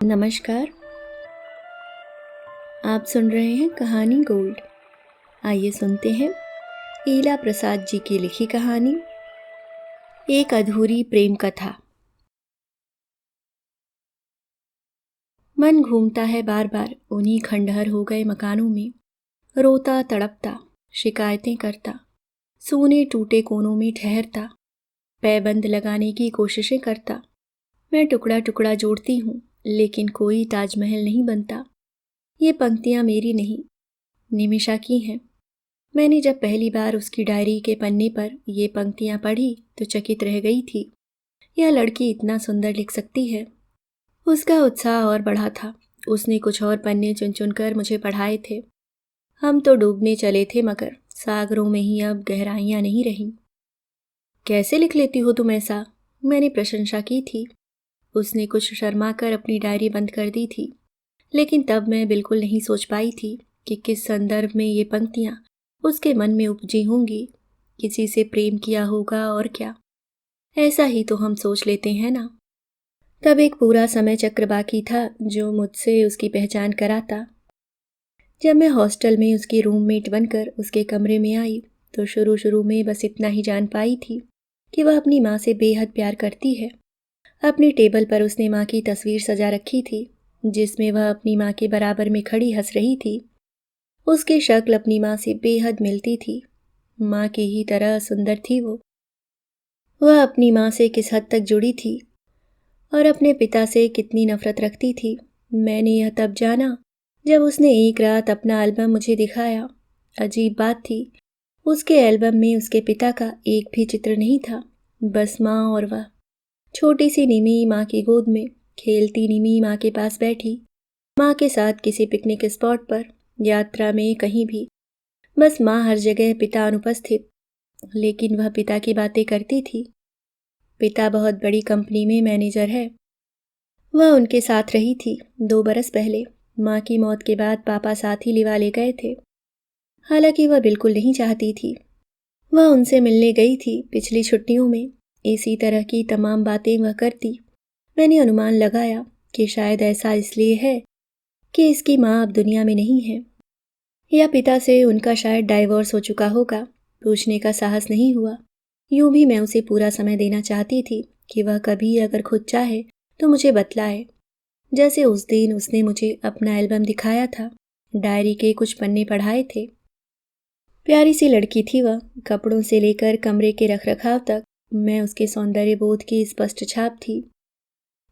नमस्कार। आप सुन रहे हैं कहानी गोल्ड। आइए सुनते हैं ईला प्रसाद जी की लिखी कहानी एक अधूरी प्रेम कथा। मन घूमता है बार बार उन्हीं खंडहर हो गए मकानों में, रोता तड़पता, शिकायतें करता, सूने टूटे कोनों में ठहरता, पैबंद लगाने की कोशिशें करता। मैं टुकड़ा टुकड़ा जोड़ती हूँ, लेकिन कोई ताजमहल नहीं बनता। ये पंक्तियाँ मेरी नहीं, निमिषा की हैं। मैंने जब पहली बार उसकी डायरी के पन्ने पर ये पंक्तियाँ पढ़ी तो चकित रह गई थी। यह लड़की इतना सुंदर लिख सकती है। उसका उत्साह और बढ़ा था। उसने कुछ और पन्ने चुन चुन कर मुझे पढ़ाए थे। हम तो डूबने चले थे, मगर सागरों में ही अब गहराइयाँ नहीं रहीं। कैसे लिख लेती हो तुम ऐसा? मैंने प्रशंसा की थी। उसने कुछ शर्मा कर अपनी डायरी बंद कर दी थी, लेकिन तब मैं बिल्कुल नहीं सोच पाई थी कि किस संदर्भ में ये पंक्तियाँ उसके मन में उपजी होंगी। किसी से प्रेम किया होगा और क्या। ऐसा ही तो हम सोच लेते हैं ना। तब एक पूरा समय चक्र बाकी था जो मुझसे उसकी पहचान कराता। जब मैं हॉस्टल में उसकी रूममेट बनकर उसके कमरे में आई तो शुरू शुरू में बस इतना ही जान पाई थी कि वह अपनी माँ से बेहद प्यार करती है। अपनी टेबल पर उसने माँ की तस्वीर सजा रखी थी, जिसमें वह अपनी माँ के बराबर में खड़ी हंस रही थी। उसकी शक्ल अपनी माँ से बेहद मिलती थी। माँ की ही तरह सुंदर थी वो। वह अपनी माँ से किस हद तक जुड़ी थी और अपने पिता से कितनी नफरत रखती थी, मैंने यह तब जाना जब उसने एक रात अपना एल्बम मुझे दिखाया। अजीब बात थी, उसके एल्बम में उसके पिता का एक भी चित्र नहीं था, बस माँ और वह। छोटी सी निमी माँ की गोद में, खेलती निमी माँ के पास बैठी, माँ के साथ किसी पिकनिक स्पॉट पर, यात्रा में, कहीं भी। बस माँ हर जगह, पिता अनुपस्थित। लेकिन वह पिता की बातें करती थी। पिता बहुत बड़ी कंपनी में मैनेजर है। वह उनके साथ रही थी 2 बरस पहले। माँ की मौत के बाद पापा साथ ही लिवा ले गए थे। हालांकि वह बिल्कुल नहीं चाहती थी। वह उनसे मिलने गई थी पिछली छुट्टियों में। इसी तरह की तमाम बातें वह करती। मैंने अनुमान लगाया कि शायद ऐसा इसलिए है कि इसकी माँ अब दुनिया में नहीं है, या पिता से उनका शायद डाइवोर्स हो चुका होगा। पूछने का साहस नहीं हुआ। यूं भी मैं उसे पूरा समय देना चाहती थी कि वह कभी अगर खुद चाहे तो मुझे बतलाए, जैसे उस दिन उसने मुझे अपना एल्बम दिखाया था, डायरी के कुछ पन्ने पढ़ाए थे। प्यारी सी लड़की थी वह, कपड़ों से लेकर कमरे के रखरखाव तक मैं उसके सौंदर्य बोध की स्पष्ट छाप थी।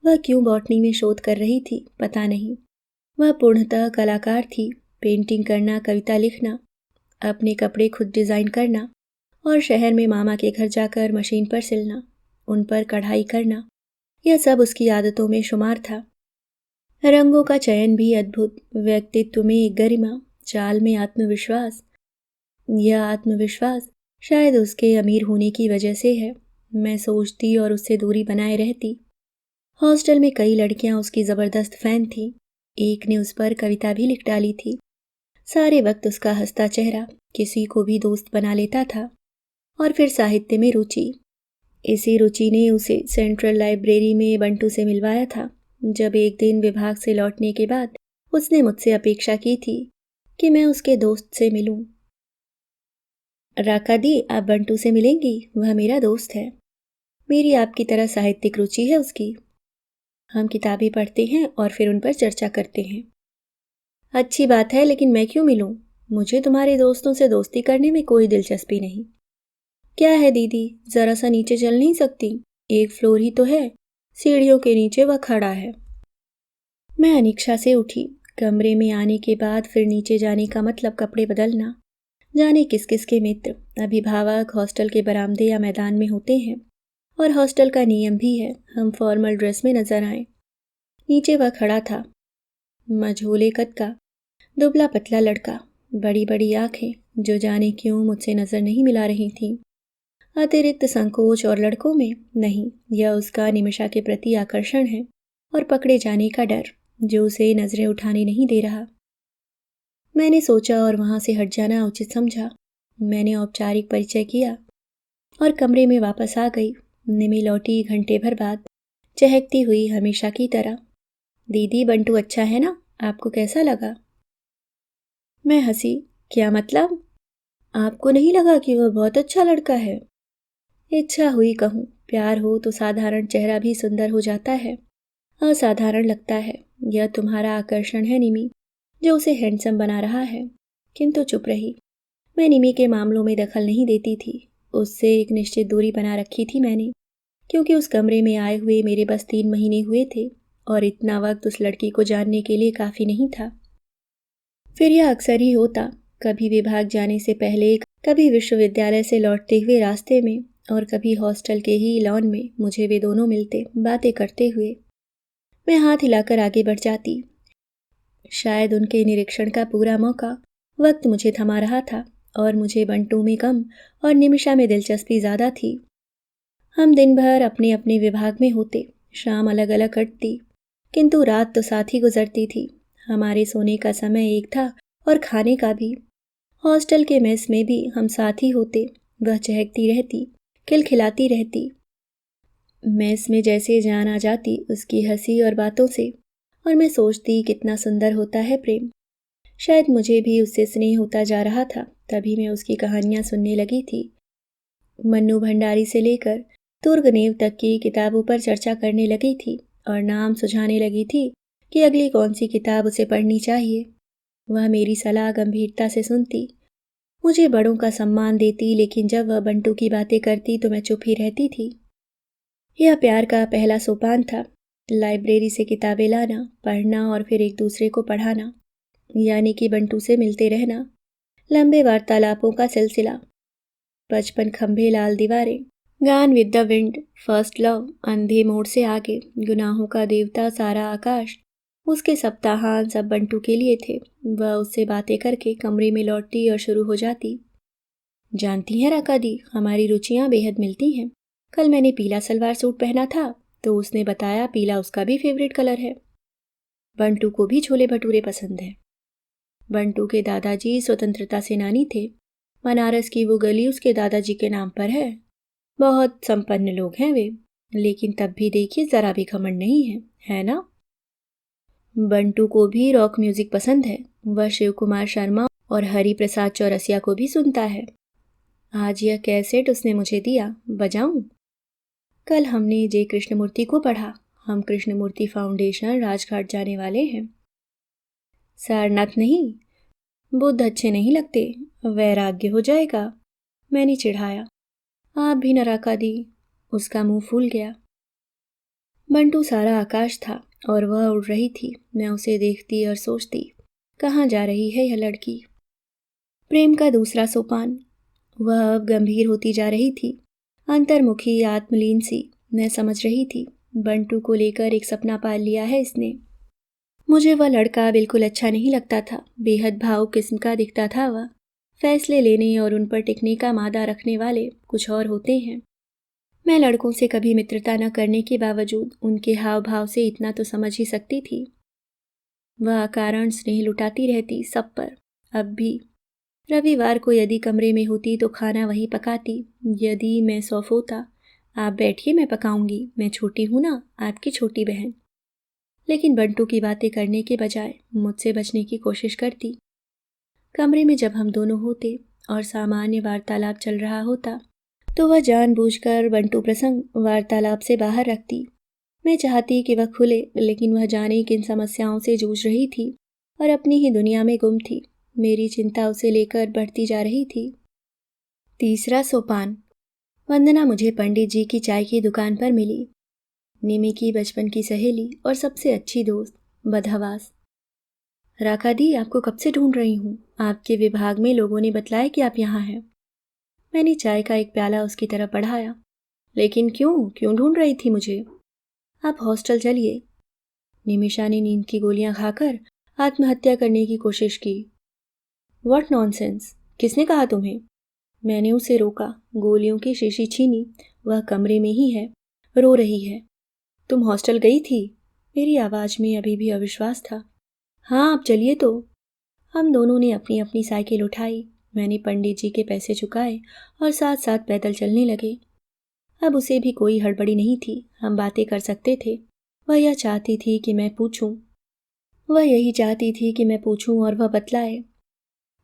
वह क्यों बॉटनी में शोध कर रही थी पता नहीं। वह पूर्णतः कलाकार थी। पेंटिंग करना, कविता लिखना, अपने कपड़े खुद डिज़ाइन करना और शहर में मामा के घर जाकर मशीन पर सिलना, उन पर कढ़ाई करना, यह सब उसकी आदतों में शुमार था। रंगों का चयन भी अद्भुत, व्यक्तित्व में एक गरिमा, चाल में आत्मविश्वास। यह आत्मविश्वास शायद उसके अमीर होने की वजह से है। मैं सोचती और उससे दूरी बनाए रहती। हॉस्टल में कई लड़कियां उसकी ज़बरदस्त फ़ैन थीं। एक ने उस पर कविता भी लिख डाली थी। सारे वक्त उसका हंसता चेहरा किसी को भी दोस्त बना लेता था। और फिर साहित्य में रुचि। इसी रुचि ने उसे सेंट्रल लाइब्रेरी में बंटू से मिलवाया था। जब एक दिन विभाग से लौटने के बाद उसने मुझसे अपेक्षा की थी कि मैं उसके दोस्त से मिलूं। राका दी, आप बंटू से मिलेंगी, वह मेरा दोस्त है। मेरी आपकी तरह साहित्यिक रुचि है उसकी। हम किताबें पढ़ते हैं और फिर उन पर चर्चा करते हैं। अच्छी बात है, लेकिन मैं क्यों मिलूं? मुझे तुम्हारे दोस्तों से दोस्ती करने में कोई दिलचस्पी नहीं। क्या है दीदी, जरा सा नीचे चल नहीं सकती? एक फ्लोर ही तो है। सीढ़ियों के नीचे वह खड़ा है। मैं अनिक्षा से उठी। कमरे में आने के बाद फिर नीचे जाने का मतलब कपड़े बदलना। जाने किस किस के मित्र, अभिभावक हॉस्टल के बरामदे या मैदान में होते हैं, और हॉस्टल का नियम भी है हम फॉर्मल ड्रेस में नजर आए। नीचे वह खड़ा था, मझोले कद का, दुबला पतला लड़का, बड़ी बड़ी आंखें जो जाने क्यों मुझसे नजर नहीं मिला रही थीं। अतिरिक्त संकोच और लड़कों में नहीं, यह उसका निमिषा के प्रति आकर्षण है और पकड़े जाने का डर जो उसे नजरें उठाने नहीं दे रहा। मैंने सोचा और वहां से हट जाना उचित समझा। मैंने औपचारिक परिचय किया और कमरे में वापस आ गई। निमी लौटी घंटे भर बाद, चहकती हुई हमेशा की तरह। दीदी बंटू अच्छा है ना? आपको कैसा लगा? मैं हंसी। क्या मतलब? आपको नहीं लगा कि वह बहुत अच्छा लड़का है? इच्छा हुई कहूँ, प्यार हो तो साधारण चेहरा भी सुंदर हो जाता है। असाधारण लगता है। यह तुम्हारा आकर्षण है निमी, जो उसे हैंडसम बना रहा है। किंतु चुप रही। मैं निमी के मामलों में दखल नहीं देती थी। उससे एक निश्चित दूरी बना रखी थी मैंने, क्योंकि उस कमरे में आए हुए मेरे बस 3 महीने हुए थे और इतना वक्त उस लड़की को जानने के लिए काफ़ी नहीं था। फिर यह अक्सर ही होता, कभी विभाग जाने से पहले, कभी विश्वविद्यालय से लौटते हुए रास्ते में, और कभी हॉस्टल के ही लॉन में मुझे वे दोनों मिलते बातें करते हुए। मैं हाथ हिलाकर आगे बढ़ जाती। शायद उनके निरीक्षण का पूरा मौका वक्त मुझे थमा रहा था और मुझे बंटू में कम और निमिषा में दिलचस्पी ज़्यादा थी। हम दिन भर अपने अपने विभाग में होते, शाम अलग अलग कटती, किंतु रात तो साथ ही गुजरती थी। हमारे सोने का समय एक था और खाने का भी। हॉस्टल के मेस में भी हम साथ ही होते। वह चहकती रहती, खिलखिलाती रहती। मेस में जैसे जान आ जाती उसकी हंसी और बातों से, और मैं सोचती कितना सुंदर होता है प्रेम। शायद मुझे भी उससे स्नेह होता जा रहा था, तभी मैं उसकी कहानियां सुनने लगी थी। मन्नू भंडारी से लेकर तुर्गनेव तक की किताबों पर चर्चा करने लगी थी और नाम सुझाने लगी थी कि अगली कौन सी किताब उसे पढ़नी चाहिए। वह मेरी सलाह गंभीरता से सुनती, मुझे बड़ों का सम्मान देती, लेकिन जब वह बंटू की बातें करती तो मैं चुप ही रहती थी। यह प्यार का पहला सोपान था, लाइब्रेरी से किताबें लाना, पढ़ना और फिर एक दूसरे को पढ़ाना, यानी कि बंटू से मिलते रहना, लंबे वार्तालापों का सिलसिला। 55 खंभे, लाल दीवारें, गान with the wind, first love, अंधे मोड़ से आगे, गुनाहों का देवता, सारा आकाश, उसके सप्ताहांत सब बंटू के लिए थे। वह उससे बातें करके कमरे में लौटती और शुरू हो जाती। जानती हैं राका दी, हमारी रुचियां बेहद मिलती हैं। कल मैंने पीला सलवार सूट पहना था तो उसने बताया पीला उसका भी फेवरेट कलर है। बंटू को भी छोले भटूरे पसंद है। बंटू के दादाजी स्वतंत्रता सेनानी थे। बनारस की वो गली उसके दादाजी के नाम पर है। बहुत संपन्न लोग हैं वे, लेकिन तब भी देखिए जरा भी घमंड नहीं है ना? बंटू को भी रॉक म्यूजिक पसंद है। वह शिव कुमार शर्मा और हरि प्रसाद चौरसिया को भी सुनता है। आज यह कैसेट उसने मुझे दिया, बजाऊं? कल हमने जे कृष्णमूर्ति को पढ़ा। हम कृष्णमूर्ति फाउंडेशन राजघाट जाने वाले हैं। सारनाथ नहीं, बुद्ध अच्छे नहीं लगते, वैराग्य हो जाएगा, मैंने चिढ़ाया। आप भी नराका दी। उसका मुंह फूल गया। बंटू सारा आकाश था और वह उड़ रही थी। मैं उसे देखती और सोचती, कहाँ जा रही है यह लड़की? प्रेम का दूसरा सोपान। वह अब गंभीर होती जा रही थी, अंतर्मुखी, आत्मलीन सी। मैं समझ रही थी, बंटू को लेकर एक सपना पाल लिया है इसने। मुझे वह लड़का बिल्कुल अच्छा नहीं लगता था। बेहद भावुक किस्म का दिखता था वह। फैसले लेने और उन पर टिकने का मादा रखने वाले कुछ और होते हैं। मैं लड़कों से कभी मित्रता न करने के बावजूद उनके हाव भाव से इतना तो समझ ही सकती थी। वह अकारण स्नेह लुटाती रहती सब पर। अब भी रविवार को यदि कमरे में होती तो खाना वही पकाती। यदि मैं सौफ होता, आप बैठिए मैं पकाऊंगी, मैं छोटी हूं ना, आपकी छोटी बहन। लेकिन बंटू की बातें करने के बजाय मुझसे बचने की कोशिश करती। कमरे में जब हम दोनों होते और सामान्य वार्तालाप चल रहा होता तो वह जानबूझकर बंटू प्रसंग वार्तालाप से बाहर रखती। मैं चाहती कि वह खुले, लेकिन वह जाने किन समस्याओं से जूझ रही थी और अपनी ही दुनिया में गुम थी। मेरी चिंता उसे लेकर बढ़ती जा रही थी। तीसरा सोपान। वंदना मुझे पंडित जी की चाय की दुकान पर मिली। निमी की बचपन की सहेली और सबसे अच्छी दोस्त, बदहवास। राका दी, आपको कब से ढूंढ रही हूँ। आपके विभाग में लोगों ने बतलाया कि आप यहाँ हैं। मैंने चाय का एक प्याला उसकी तरफ बढ़ाया। लेकिन क्यों ढूंढ रही थी मुझे? आप हॉस्टल चलिए। निमिषा ने नींद की गोलियां खाकर आत्महत्या करने की कोशिश की। व्हाट नॉनसेंस, किसने कहा तुम्हें? मैंने उसे रोका, गोलियों की शीशी छीनी। वह कमरे में ही है, रो रही है। तुम हॉस्टल गई थी? मेरी आवाज में अभी भी अविश्वास था। हाँ, आप चलिए तो। हम दोनों ने अपनी अपनी साइकिल उठाई। मैंने पंडित जी के पैसे चुकाए और साथ साथ पैदल चलने लगे। अब उसे भी कोई हड़बड़ी नहीं थी, हम बातें कर सकते थे। वह यह चाहती थी कि मैं पूछूं। वह यही चाहती थी कि मैं पूछूं और वह बतलाए।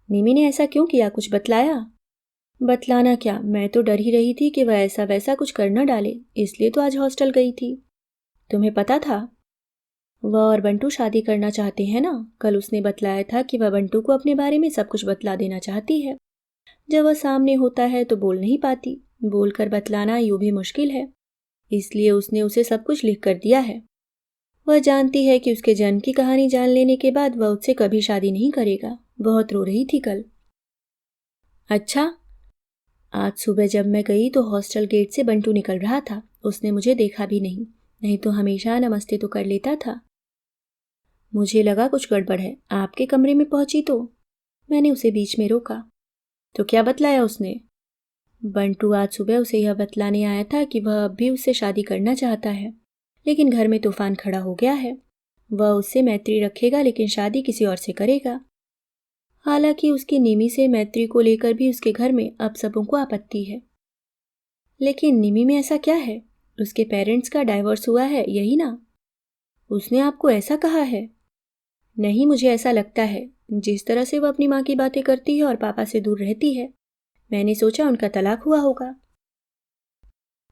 निमी ने ऐसा क्यों किया, कुछ बतलाया? बतलाना क्या, मैं तो डर ही रही थी कि वह ऐसा वैसा कुछ कर न डाले, इसलिए तो आज हॉस्टल गई थी। तुम्हें पता था? वह और बंटू शादी करना चाहते हैं ना। कल उसने बतलाया था कि वह बंटू को अपने बारे में सब कुछ बतला देना चाहती है। जब वह सामने होता है तो बोल नहीं पाती, बोलकर बतलाना यूं भी मुश्किल है, इसलिए उसने उसे सब कुछ लिख कर दिया है। वह जानती है कि उसके जन्म की कहानी जान लेने के बाद वह उससे कभी शादी नहीं करेगा। बहुत रो रही थी कल। अच्छा। आज सुबह जब मैं गई तो हॉस्टल गेट से बंटू निकल रहा था। उसने मुझे देखा भी नहीं, नहीं तो हमेशा नमस्ते तो कर लेता था। मुझे लगा कुछ गड़बड़ है, आपके कमरे में पहुंची तो मैंने उसे बीच में रोका। तो क्या बतलाया उसने? बंटू आज सुबह उसे यह बतलाने आया था कि वह अब भी उससे शादी करना चाहता है, लेकिन घर में तूफान खड़ा हो गया है। वह उससे मैत्री रखेगा लेकिन शादी किसी और से करेगा। हालांकि उसकी निमी से मैत्री को लेकर भी उसके घर में अब सबों को आपत्ति है। लेकिन निमी में ऐसा क्या है? उसके पेरेंट्स का डाइवोर्स हुआ है, यही ना? उसने आपको ऐसा कहा है? नहीं, मुझे ऐसा लगता है। जिस तरह से वह अपनी माँ की बातें करती है और पापा से दूर रहती है, मैंने सोचा उनका तलाक हुआ होगा।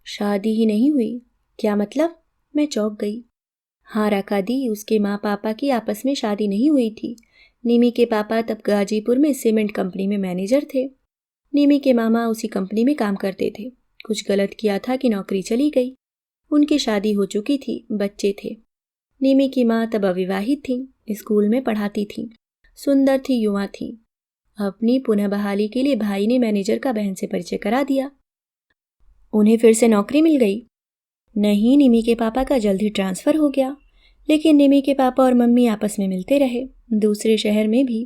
शादी ही नहीं हुई? क्या मतलब? मैं चौंक गई। हाँ राका दी, उसके माँ पापा की आपस में शादी नहीं हुई थी। निमी के पापा तब गाजीपुर में सीमेंट कंपनी में मैनेजर थे। निमी के मामा उसी कंपनी में काम करते थे। कुछ गलत किया था कि नौकरी चली गई। उनकी शादी हो चुकी थी, बच्चे थे। निमी की माँ तब अविवाहित थी, स्कूल में पढ़ाती थी, सुंदर थी, युवा थी। अपनी पुनः बहाली के लिए भाई ने मैनेजर का बहन से परिचय करा दिया। उन्हें फिर से नौकरी मिल गई? नहीं, निमी के पापा का जल्द ही ट्रांसफ़र हो गया। लेकिन निमी के पापा और मम्मी आपस में मिलते रहे, दूसरे शहर में भी।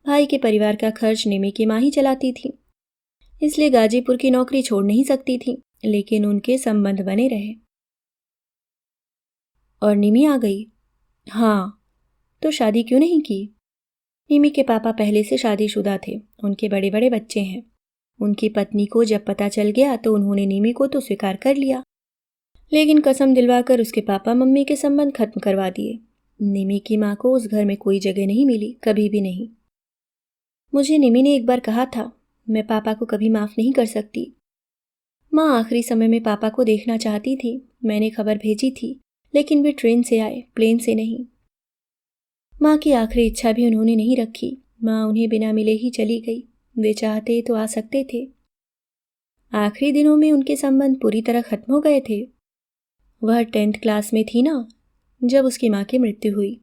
भाई के परिवार का खर्च निमी की माँ ही चलाती थी, इसलिए गाजीपुर की नौकरी छोड़ नहीं सकती थी, लेकिन उनके संबंध बने रहे। और निमी आ गई? हाँ। तो शादी क्यों नहीं की? निमी के पापा पहले से शादीशुदा थे, उनके बड़े बड़े बच्चे हैं। उनकी पत्नी को जब पता चल गया तो उन्होंने निमी को तो स्वीकार कर लिया, लेकिन कसम दिलवाकर उसके पापा मम्मी के संबंध खत्म करवा दिए। निमी की माँ को उस घर में कोई जगह नहीं मिली, कभी भी नहीं। मुझे निमी ने एक बार कहा था, मैं पापा को कभी माफ़ नहीं कर सकती। माँ आखिरी समय में पापा को देखना चाहती थी। मैंने खबर भेजी थी, लेकिन वे ट्रेन से आए, प्लेन से नहीं। माँ की आखिरी इच्छा भी उन्होंने नहीं रखी। माँ उन्हें बिना मिले ही चली गई। वे चाहते तो आ सकते थे। आखिरी दिनों में उनके संबंध पूरी तरह खत्म हो गए थे। वह 10th क्लास में थी ना, जब उसकी माँ की मृत्यु हुई।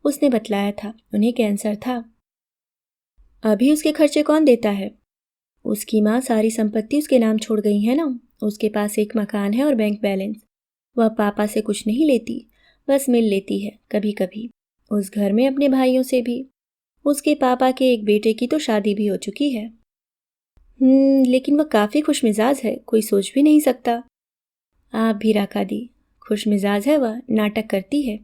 उसने बतलाया था उन्हें कैंसर था। अभी उसके खर्चे कौन देता है? उसकी माँ सारी संपत्ति उसके नाम छोड़ गई है ना। उसके पास एक मकान है और बैंक बैलेंस। वह पापा से कुछ नहीं लेती, बस मिल लेती है कभी कभी। उस घर में अपने भाइयों से भी। उसके पापा के एक बेटे की तो शादी भी हो चुकी है। लेकिन वह काफ़ी खुशमिजाज है, कोई सोच भी नहीं सकता। आप भी राका दी। खुशमिजाज है वह, नाटक करती है।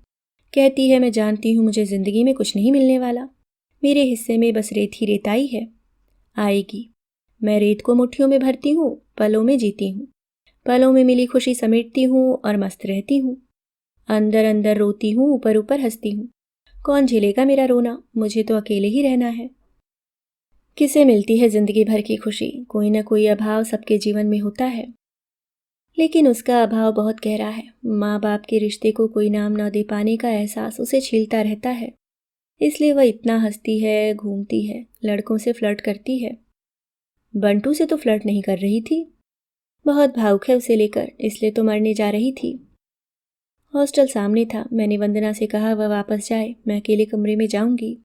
कहती है मैं जानती हूँ मुझे ज़िंदगी में कुछ नहीं मिलने वाला, मेरे हिस्से में बस रेत ही रेताई है। आएगी। मैं रेत को मुट्ठियों में भरती हूँ, पलों में जीती हूँ। पलों में मिली खुशी समेटती हूँ और मस्त रहती हूँ। अंदर अंदर रोती हूँ, ऊपर ऊपर हंसती हूँ। कौन झेलेगा मेरा रोना? मुझे तो अकेले ही रहना है। किसे मिलती है जिंदगी भर की खुशी? कोई ना कोई अभाव सबके जीवन में होता है, लेकिन उसका अभाव बहुत गहरा है। माँ बाप के रिश्ते को कोई नाम न दे पाने का एहसास उसे छीलता रहता है। इसलिए वह इतना हंसती है, घूमती है, लड़कों से फ्लर्ट करती है। बंटू से तो फ्लर्ट नहीं कर रही थी। बहुत भावुक है उसे लेकर, इसलिए तो मरने जा रही थी। हॉस्टल सामने था। मैंने वंदना से कहा वह वापस जाए, मैं अकेले कमरे में जाऊंगी।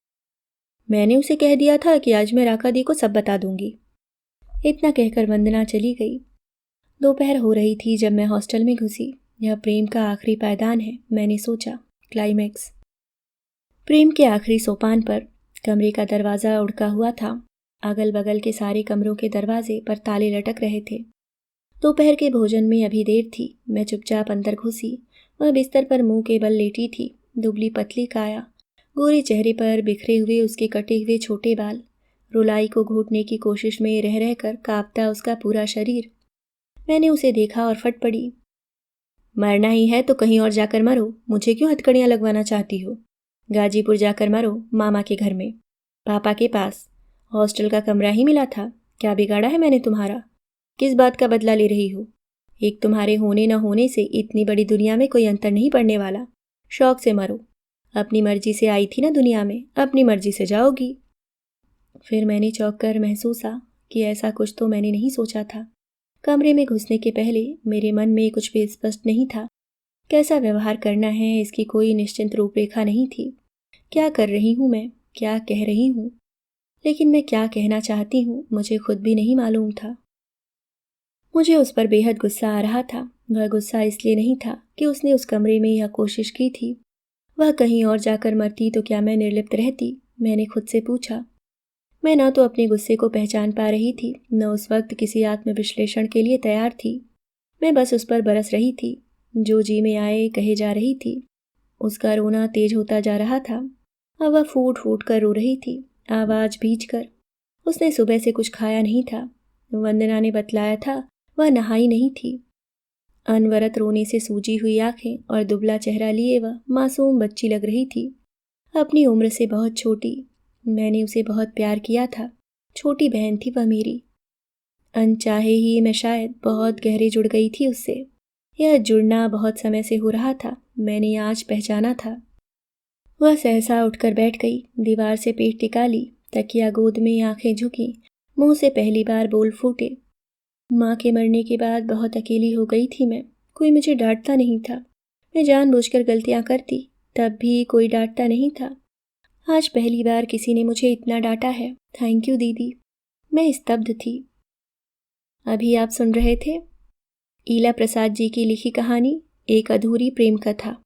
मैंने उसे कह दिया था कि आज मैं राका दी को सब बता दूंगी। इतना कहकर वंदना चली गई। दोपहर हो रही थी जब मैं हॉस्टल में घुसी। यह प्रेम का आखिरी पायदान है, मैंने सोचा। क्लाइमैक्स। प्रेम के आखिरी सोपान पर कमरे का दरवाज़ा उड़का हुआ था। अगल बगल के सारे कमरों के दरवाजे पर ताले लटक रहे थे। दोपहर के भोजन में अभी देर थी। मैं चुपचाप अंदर घुसी। वह बिस्तर पर मुंह के बल लेटी थी। दुबली पतली काया, गोरे चेहरे पर बिखरे हुए उसके कटे हुए छोटे बाल, रुलाई को घोटने की कोशिश में रह रहकर कांपता उसका पूरा शरीर। मैंने उसे देखा और फट पड़ी। मरना ही है तो कहीं और जाकर मरो, मुझे क्यों हथकड़ियाँ लगवाना चाहती हो? गाजीपुर जाकर मरो, मामा के घर में, पापा के पास। हॉस्टल का कमरा ही मिला था, क्या बिगाड़ा है मैंने तुम्हारा? किस बात का बदला ले रही हो? एक तुम्हारे होने न होने से इतनी बड़ी दुनिया में कोई अंतर नहीं पड़ने वाला। शौक से मरो। अपनी मर्जी से आई थी ना दुनिया में, अपनी मर्जी से जाओगी। फिर मैंने चौंक कर महसूसा कि ऐसा कुछ तो मैंने नहीं सोचा था। कमरे में घुसने के पहले मेरे मन में कुछ भी स्पष्ट नहीं था। कैसा व्यवहार करना है इसकी कोई निश्चित रूपरेखा नहीं थी। क्या कर रही हूँ मैं, क्या कह रही हूँ, लेकिन मैं क्या कहना चाहती हूँ मुझे खुद भी नहीं मालूम था। मुझे उस पर बेहद गुस्सा आ रहा था। वह गुस्सा इसलिए नहीं था कि उसने उस कमरे में यह कोशिश की थी। वह कहीं और जाकर मरती तो क्या मैं निर्लिप्त रहती? मैंने खुद से पूछा। मैं न तो अपने गुस्से को पहचान पा रही थी, न उस वक्त किसी आत्मविश्लेषण के लिए तैयार थी। मैं बस उस पर बरस रही थी, जो जी में आए कहे जा रही थी। उसका रोना तेज होता जा रहा था। अब वह फूट फूट कर रो रही थी, आवाज़ भींच कर। उसने सुबह से कुछ खाया नहीं था। वंदना ने बतलाया था वह नहाई नहीं थी। अनवरत रोने से सूजी हुई आंखें और दुबला चेहरा लिए वह मासूम बच्ची लग रही थी, अपनी उम्र से बहुत छोटी। मैंने उसे बहुत प्यार किया था, छोटी बहन थी वह मेरी। अनचाहे ही मैं शायद बहुत गहरे जुड़ गई थी उससे। यह जुड़ना बहुत समय से हो रहा था, मैंने आज पहचाना था। वह सहसा उठकर बैठ गई, दीवार से पीठ टिका ली, तकिया गोद में आंखें झुकी, मुंह से पहली बार बोल फूटे। माँ के मरने के बाद बहुत अकेली हो गई थी मैं। कोई मुझे डांटता नहीं था। मैं जानबूझकर गलतियाँ करती, तब भी कोई डांटता नहीं था। आज पहली बार किसी ने मुझे इतना डांटा है। थैंक यू दीदी। मैं स्तब्ध थी। अभी आप सुन रहे थे ईला प्रसाद जी की लिखी कहानी एक अधूरी प्रेम कथा।